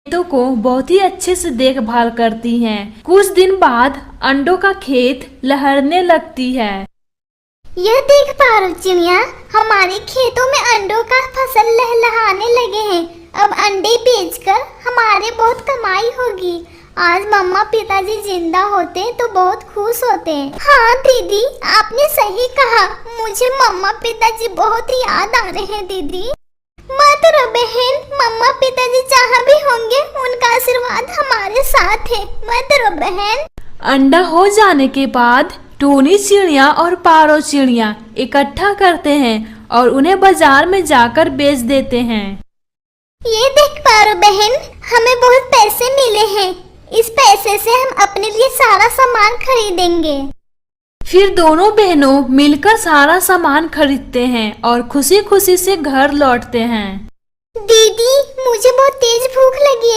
खेतों को बहुत ही अच्छे से देखभाल करती हैं। कुछ दिन बाद अंडों का खेत लहरने लगती है। यह देख पारो चिड़िया, हमारे खेतों में अंडों का फसल लहलहाने लगे हैं। अब अंडे बेचकर हमारे बहुत कमाई होगी। आज मम्मा पिताजी जिंदा होते तो बहुत खुश होते। हाँ दीदी, आपने सही कहा। मुझे मम्मा पिताजी बहुत याद आ रहे हैं दीदी। मत रो बहन, मम्मा पिताजी जहाँ भी होंगे उनका आशीर्वाद हमारे साथ है। मत रो बहन। अंडा हो जाने के बाद टोनी चिड़िया और पारो चिड़िया इकट्ठा करते हैं और उन्हें बाजार में जाकर बेच देते हैं। ये देख पारो बहन, हमें बहुत पैसे मिले हैं। इस पैसे से हम अपने लिए सारा सामान खरीदेंगे। फिर दोनों बहनों मिलकर सारा सामान खरीदते हैं और खुशी खुशी से घर लौटते हैं। दीदी, मुझे बहुत तेज भूख लगी है।